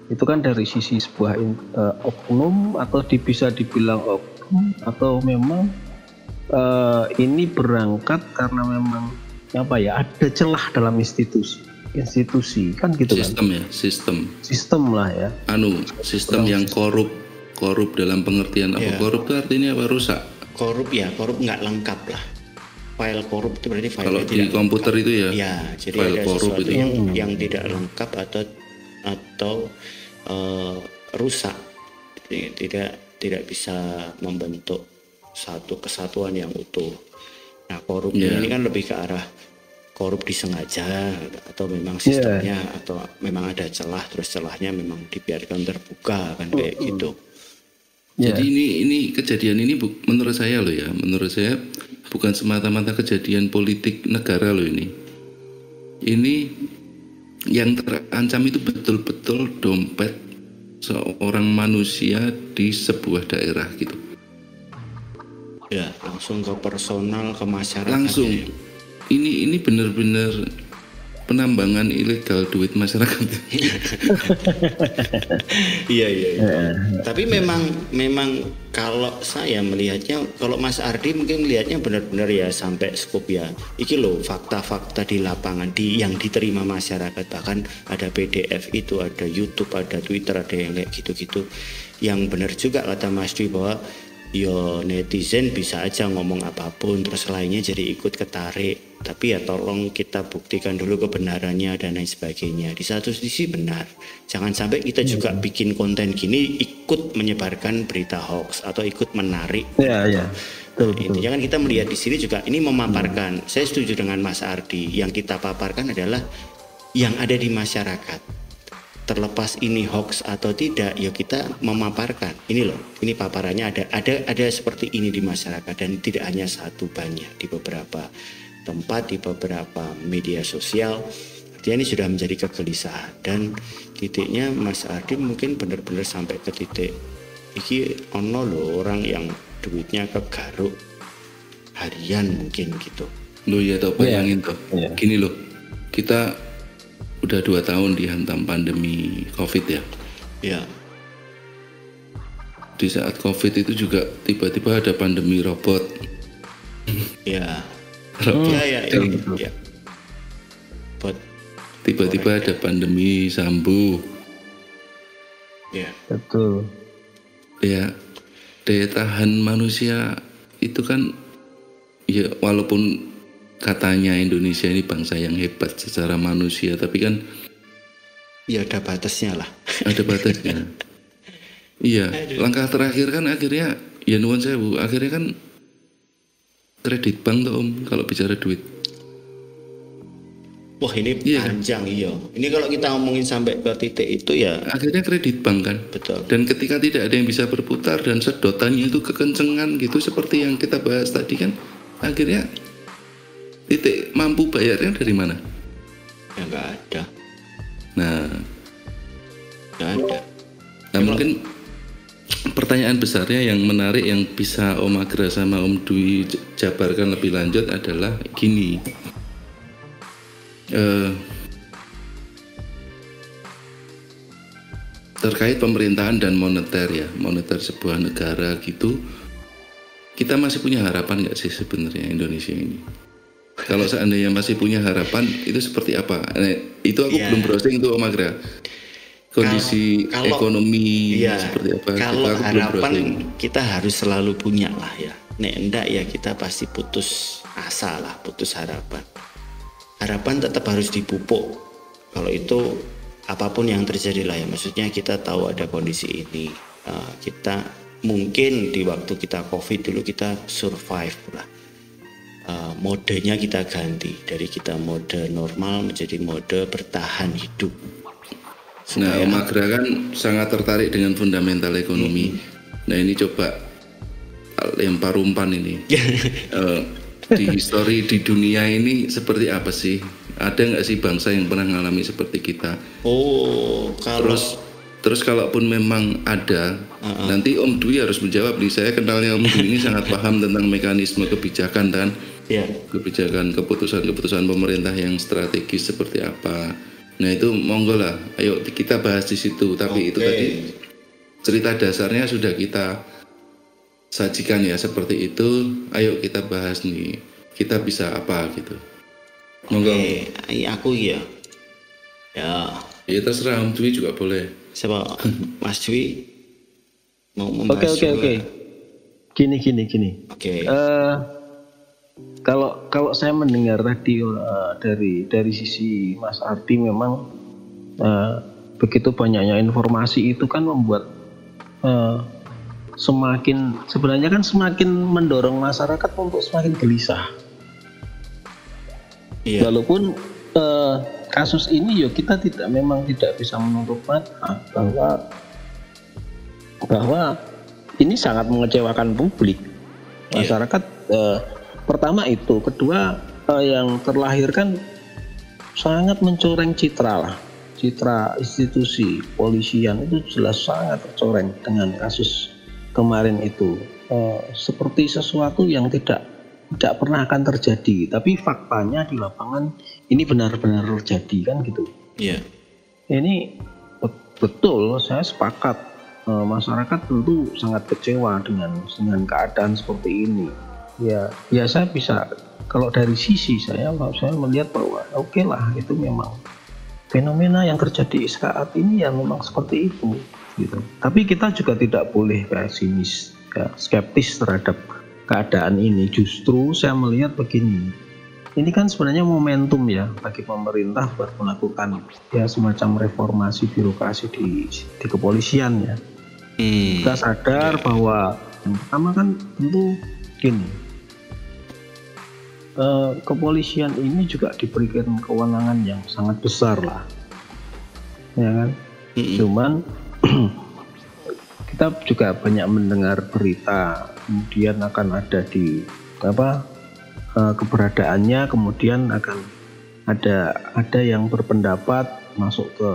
itu kan dari sisi sebuah oknum atau bisa dibilang oknum atau memang ini berangkat karena memang ada celah dalam institusi kan gitu
sistem
kan?
Ya,
sistem lah ya.
Sistem yang korup dalam pengertian apa? Korup itu artinya apa? Rusak.
Korup nggak lengkap lah. File korup itu berarti file
kalau di komputer lengkap. Itu ya.
Ya, jadi
file
ada
korup
sesuatu
itu
yang tidak lengkap atau rusak, tidak bisa membentuk satu kesatuan yang utuh. Nah, korup ini kan lebih ke arah korup disengaja atau memang sistemnya atau memang ada celah, terus celahnya memang dibiarkan terbuka kan kayak gitu.
Jadi ini kejadian ini menurut saya bukan semata-mata kejadian politik negara loh ini. Ini yang terancam itu betul-betul dompet seorang manusia di sebuah daerah gitu.
Ya, langsung ke personal, ke masyarakat.
Langsung. Ini benar-benar penambangan ilegal duit masyarakat.
Iya. Tapi memang kalau saya melihatnya, kalau Mas Ardi mungkin melihatnya benar-benar ya sampai skop ya. Iki loh fakta-fakta di lapangan yang diterima masyarakat, bahkan ada PDF itu, ada YouTube, ada Twitter, ada yang kayak gitu-gitu. Yang benar juga kata Mas Dwi bahwa netizen bisa aja ngomong apapun terus lainnya jadi ikut ketarik, tapi ya tolong kita buktikan dulu kebenarannya dan lain sebagainya. Di satu sisi benar, jangan sampai kita juga bikin konten gini ikut menyebarkan berita hoax atau ikut menarik. Intinya kan kita melihat di sini juga ini memaparkan. Saya setuju dengan Mas Ardi, yang kita paparkan adalah yang ada di masyarakat. Terlepas ini hoax atau tidak, ya kita memaparkan ini loh, ini paparannya ada seperti ini di masyarakat, dan tidak hanya satu, banyak di beberapa tempat, di beberapa media sosial. Artinya ini sudah menjadi kegelisahan, dan titiknya Mas Ardi mungkin benar-benar sampai ke titik iki ono loh orang yang duitnya kegaruk harian mungkin gitu.
Lo ya tau bayangin tuh, gini loh, kita udah 2 tahun dihantam pandemi COVID ya.
Ya.
Di saat COVID itu juga tiba-tiba ada pandemi robot.
Ya.
Robot.
Ya.
Tiba-tiba ada pandemi Sambo.
Ya.
Betul.
Ya, daya tahan manusia itu kan, ya walaupun katanya Indonesia ini bangsa yang hebat secara manusia, tapi kan
ya ada batasnya lah.
Ada batasnya. Iya, langkah terakhir kan akhirnya ya nuwun sewu, akhirnya kan kredit bank tuh Om kalau bicara duit.
Wah ini panjang iya. Ini kalau kita ngomongin sampai ke titik itu ya.
Akhirnya kredit bank kan.
Betul.
Dan ketika tidak ada yang bisa berputar dan sedotannya itu kekencengan gitu seperti yang kita bahas tadi kan, akhirnya titik mampu bayarnya dari mana?
Ya nggak ada.
Nah,
nggak ada.
Nah mungkin pertanyaan besarnya yang menarik yang bisa Om Agra sama Om Dwi jabarkan lebih lanjut adalah gini. Terkait pemerintahan dan moneter ya, moneter sebuah negara gitu, kita masih punya harapan nggak sih sebenarnya Indonesia ini? Kalau seandainya masih punya harapan, itu seperti apa? Nah, itu aku belum browsing tuh Om Agra. Kondisi kalau ekonomi seperti apa?
Kalau harapan kita harus selalu punya lah ya. Nek enggak ya kita pasti putus asa lah, putus harapan. Harapan tetap harus dipupuk. Kalau itu apapun yang terjadi lah ya. Maksudnya kita tahu ada kondisi ini. Kita mungkin di waktu kita COVID dulu kita survive lah. Modenya kita ganti dari kita mode normal menjadi mode bertahan hidup.
Nah, Om Agra kan sangat tertarik dengan fundamental ekonomi. Nah, ini coba lempar umpan ini. Di histori di dunia ini seperti apa sih? Ada nggak sih bangsa yang pernah mengalami seperti kita?
Oh, kalau
terus kalaupun memang ada, nanti Om Dwi harus menjawab nih. Saya kenalnya Om Dwi ini sangat paham tentang mekanisme kebijakan dan kebijakan keputusan pemerintah yang strategis seperti apa. Nah itu monggo lah, ayo kita bahas di situ. Tapi itu tadi cerita dasarnya sudah kita sajikan ya seperti itu. Ayo kita bahas nih, kita bisa apa gitu. Monggo.
Aku ya.
Ya terserah Om Dwi juga boleh.
Siapa Mas Dwi mau membahas?
Oke. Gini.
Oke.
Kalau saya mendengar tadi dari sisi Mas Ardi memang begitu banyaknya informasi itu kan membuat sebenarnya semakin mendorong masyarakat untuk semakin gelisah. Iya. Walaupun kasus ini kita memang tidak bisa menutup mata bahwa ini sangat mengecewakan publik. Masyarakat pertama itu, kedua yang terlahir kan sangat mencoreng citra institusi polisian itu jelas sangat tercoreng dengan kasus kemarin itu, seperti sesuatu yang tidak pernah akan terjadi, tapi faktanya di lapangan ini benar-benar terjadi kan gitu.
Iya.
Ini betul, saya sepakat. Masyarakat tentu sangat kecewa dengan keadaan seperti ini. Ya saya bisa, kalau dari sisi saya melihat bahwa oke lah, itu memang fenomena yang terjadi saat ini ya memang seperti itu gitu. Tapi kita juga tidak boleh pesimis, skeptis terhadap keadaan ini. Justru saya melihat begini, ini kan sebenarnya momentum ya bagi pemerintah buat melakukan ya semacam reformasi birokrasi di kepolisian ya. Kita sadar bahwa yang pertama kan tentu gini, kepolisian ini juga diberikan kewenangan yang sangat besar lah, ya kan. Cuman kita juga banyak mendengar berita kemudian akan ada di keberadaannya, kemudian akan ada yang berpendapat masuk ke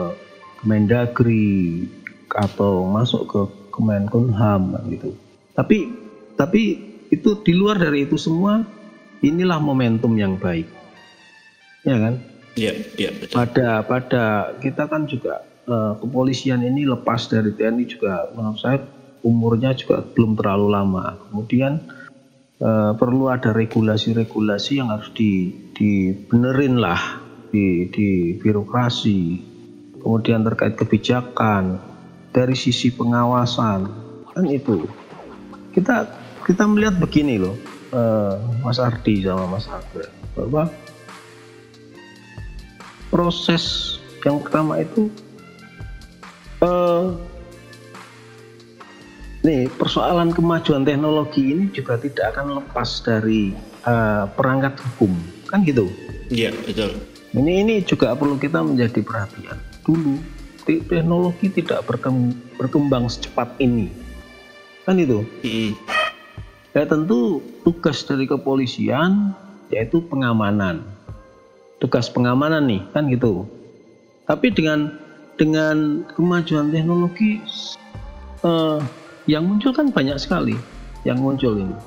Kemendagri atau masuk ke Kemenkumham gitu. Tapi itu di luar dari itu semua, inilah momentum yang baik, ya kan?
Iya, betul.
Pada kita kan juga kepolisian ini lepas dari TNI juga menurut saya umurnya juga belum terlalu lama. Kemudian perlu ada regulasi-regulasi yang harus dibenerin lah di birokrasi. Kemudian terkait kebijakan dari sisi pengawasan kan itu. Kita melihat begini loh, Mas Ardi sama Mas Agus, bahwa proses yang pertama itu nih persoalan kemajuan teknologi ini juga tidak akan lepas dari perangkat hukum, kan gitu?
Iya, betul.
Ini juga perlu kita menjadi perhatian. Dulu teknologi tidak berkembang secepat ini, kan itu? Ya tentu tugas dari kepolisian yaitu pengamanan, tugas pengamanan nih, kan gitu. Tapi dengan kemajuan teknologi yang muncul kan banyak sekali yang muncul ini.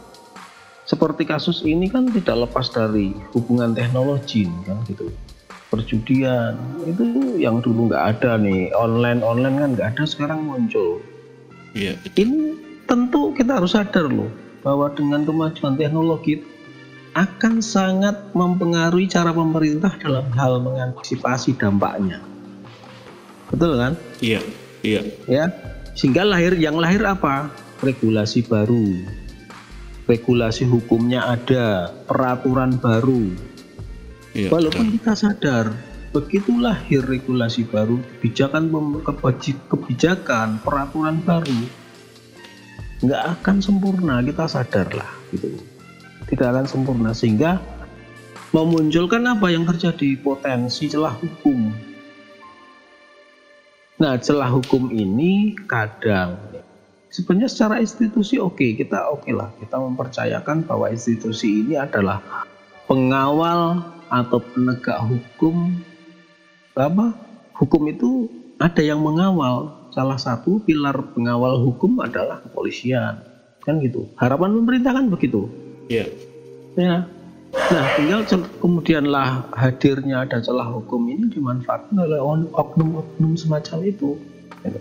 Seperti kasus ini kan tidak lepas dari hubungan teknologi kan gitu. Perjudian itu yang dulu nggak ada nih, online kan nggak ada, sekarang muncul.
Iya.
Ini tentu kita harus sadar loh bahwa dengan kemajuan teknologi akan sangat mempengaruhi cara pemerintah dalam hal mengantisipasi dampaknya. Betul kan?
Iya.
Ya, sehingga yang lahir apa? Regulasi baru, regulasi hukumnya ada, peraturan baru.
Iya,
walaupun kita sadar begitu lahir regulasi baru, kebijakan, peraturan baru, nggak akan sempurna, kita sadarlah gitu. Tidak akan sempurna, sehingga memunculkan apa yang terjadi, potensi celah hukum. Nah, celah hukum ini kadang sebenarnya secara institusi kita lah, kita mempercayakan bahwa institusi ini adalah pengawal atau penegak hukum. Hukum itu ada yang mengawal. Salah satu pilar pengawal hukum adalah kepolisian, kan gitu. Harapan pemerintah kan begitu.
Iya.
Ya. Nah, tinggal kemudianlah hadirnya ada celah hukum ini dimanfaatkan oleh oknum-oknum semacam itu. Gitu.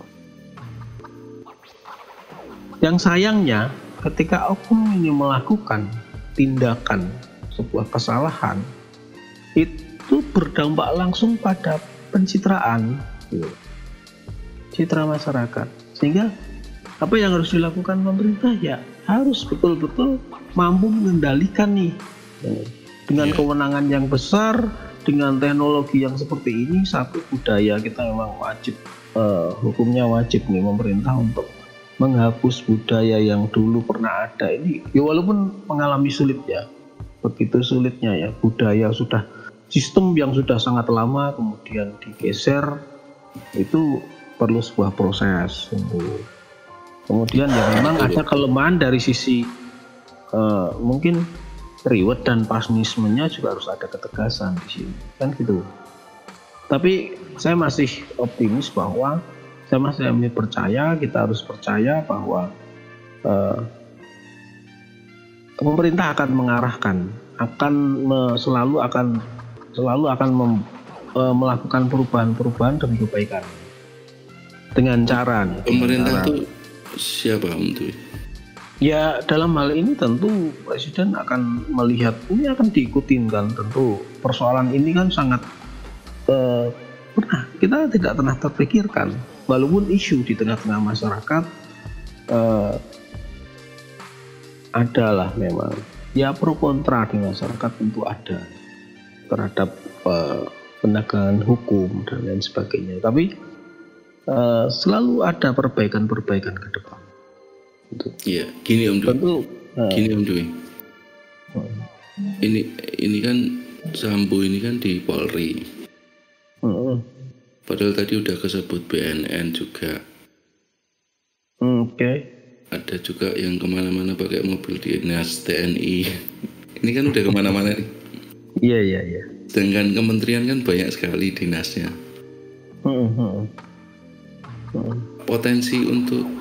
Yang sayangnya ketika oknum ini melakukan tindakan sebuah kesalahan, itu berdampak langsung pada pencitraan, gitu. Citra masyarakat. Sehingga apa yang harus dilakukan pemerintah ya harus betul-betul mampu mengendalikan nih. Dengan kewenangan yang besar, dengan teknologi yang seperti ini, satu budaya kita memang wajib, hukumnya wajib nih pemerintah untuk menghapus budaya yang dulu pernah ada ini. Ya walaupun mengalami sulit ya, begitu sulitnya ya, budaya sudah, sistem yang sudah sangat lama kemudian digeser, itu perlu sebuah proses. Kemudian ya memang ada kelemahan dari sisi mungkin reward dan punishment-nya juga harus ada ketegasan di sini, kan gitu. Tapi saya masih optimis bahwa saya masih percaya, kita harus percaya bahwa pemerintah akan mengarahkan, selalu akan melakukan perubahan demi kebaikan dengan cara
pemerintah itu siapa untuk?
Ya dalam hal ini tentu Presiden akan melihat, ini akan diikutin kan, tentu persoalan ini kan sangat kita tidak pernah terpikirkan, walaupun isu di tengah-tengah masyarakat adalah memang ya pro kontra di masyarakat tentu ada terhadap penegakan hukum dan lain sebagainya, tapi selalu ada perbaikan-perbaikan ke depan.
Iya, gini Om Dwi. Gini Om Dwi. Ini kan Sambo ini kan di Polri. Padahal tadi udah kesebut BNN juga. Ada juga yang kemana-mana pakai mobil dinas TNI. Ini kan udah kemana-mana nih.
Iya.
Sedangkan kementerian kan banyak sekali dinasnya. Potensi untuk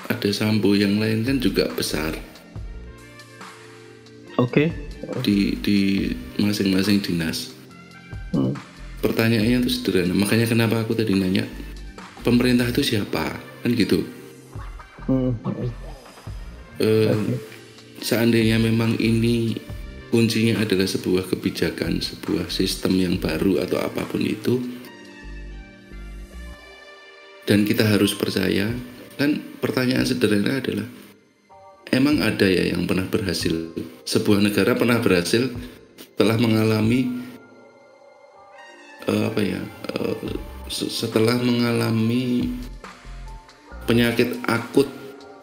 ada Sambo yang lain kan juga besar. di masing-masing dinas. Pertanyaannya itu sederhana, makanya kenapa aku tadi nanya pemerintah itu siapa, kan gitu. Seandainya memang ini kuncinya adalah sebuah kebijakan, sebuah sistem yang baru atau apapun itu, dan kita harus percaya, kan pertanyaan sederhana adalah emang ada ya yang pernah berhasil, sebuah negara pernah berhasil setelah mengalami setelah mengalami penyakit akut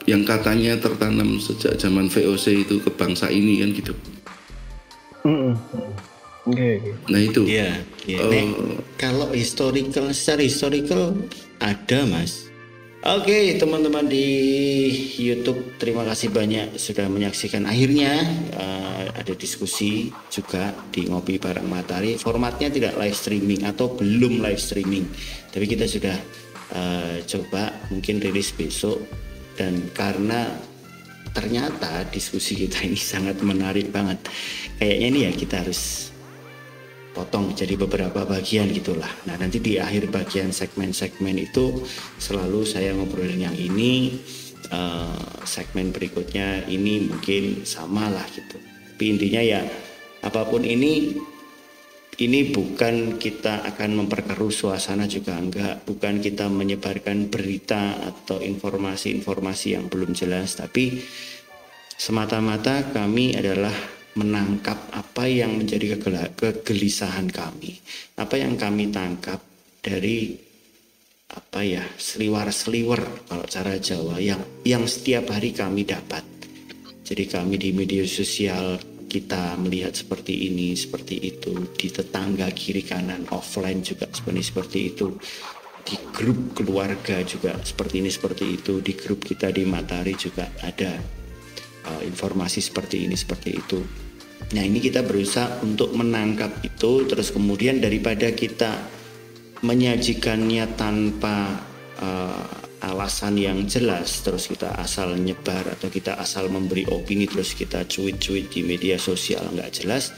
yang katanya tertanam sejak zaman VOC itu ke bangsa ini, kan gitu. Nah itu.
Kalau secara historical ada, Mas. Oke, teman-teman di YouTube, terima kasih banyak sudah menyaksikan. Akhirnya ada diskusi juga di Ngopi Bareng Matahari. Formatnya tidak live streaming atau belum live streaming, tapi kita sudah coba mungkin rilis besok. Dan karena ternyata diskusi kita ini sangat menarik banget, kayaknya ini ya kita harus potong jadi beberapa bagian gitulah. Nah, nanti di akhir bagian segmen-segmen itu selalu saya ngobrolin yang ini, segmen berikutnya ini mungkin sama lah gitu. Tapi intinya ya apapun ini bukan kita akan memperkeruh suasana juga enggak, bukan kita menyebarkan berita atau informasi-informasi yang belum jelas, tapi semata-mata kami adalah menangkap apa yang menjadi kegelisahan kami, apa yang kami tangkap dari seliwer-seliwer kalau cara Jawa yang setiap hari kami dapat. Jadi kami di media sosial kita melihat seperti ini, seperti itu, di tetangga kiri kanan offline juga seperti itu, di grup keluarga juga seperti ini, seperti itu, di grup kita di Matahari juga ada informasi seperti ini, seperti itu. Nah, ini kita berusaha untuk menangkap itu, terus kemudian daripada kita menyajikannya tanpa alasan yang jelas, terus kita asal nyebar atau kita asal memberi opini terus kita cuit-cuit di media sosial nggak jelas,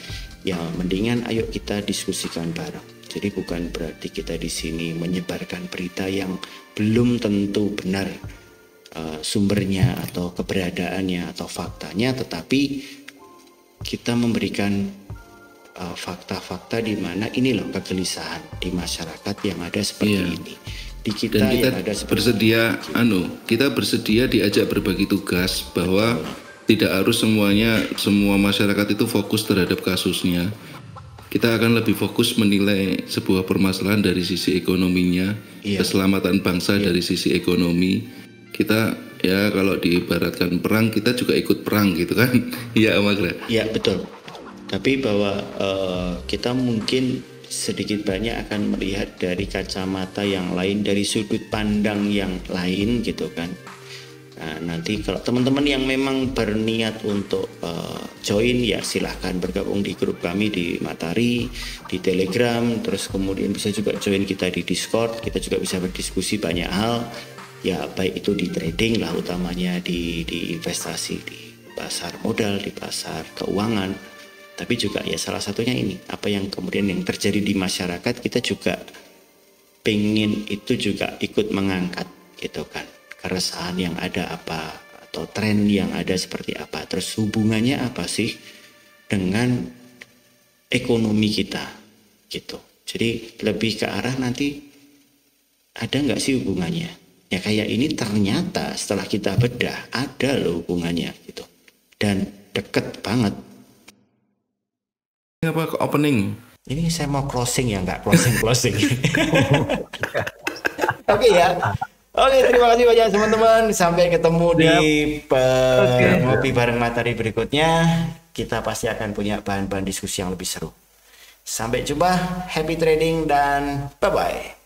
ya mendingan ayo kita diskusikan bareng. Jadi bukan berarti kita di sini menyebarkan berita yang belum tentu benar sumbernya atau keberadaannya atau faktanya, tetapi kita memberikan fakta-fakta di mana ini loh kegelisahan di masyarakat yang ada seperti ini. Di kita,
dan kita
yang ada
kita bersedia diajak berbagi tugas, bahwa tidak harus semua masyarakat itu fokus terhadap kasusnya. Kita akan lebih fokus menilai sebuah permasalahan dari sisi ekonominya, keselamatan bangsa dari sisi ekonomi. Kita ya kalau diibaratkan perang, kita juga ikut perang gitu kan. Iya, Om Agra.
Iya, betul. Tapi bahwa kita mungkin sedikit banyak akan melihat dari kacamata yang lain, dari sudut pandang yang lain gitu kan. Nah, nanti kalau teman-teman yang memang berniat untuk join, ya silahkan bergabung di grup kami di Matahari, di Telegram, terus kemudian bisa juga join kita di Discord. Kita juga bisa berdiskusi banyak hal, ya baik itu di trading lah utamanya, di investasi, di pasar modal, di pasar keuangan. Tapi juga ya salah satunya ini, apa yang kemudian yang terjadi di masyarakat, kita juga pengen itu juga ikut mengangkat gitu kan, keresahan yang ada apa, atau tren yang ada seperti apa, terus hubungannya apa sih dengan ekonomi kita gitu. Jadi lebih ke arah nanti ada nggak sih hubungannya, ya kayak ini ternyata setelah kita bedah ada loh hubungannya gitu, dan deket banget.
Apa opening?
Ini saya mau closing ya, nggak closing. Oke ya. Oke, terima kasih banyak teman-teman. Sampai ketemu di Ngopi Bareng Matahari berikutnya. Kita pasti akan punya bahan-bahan diskusi yang lebih seru. Sampai jumpa, happy trading dan bye-bye.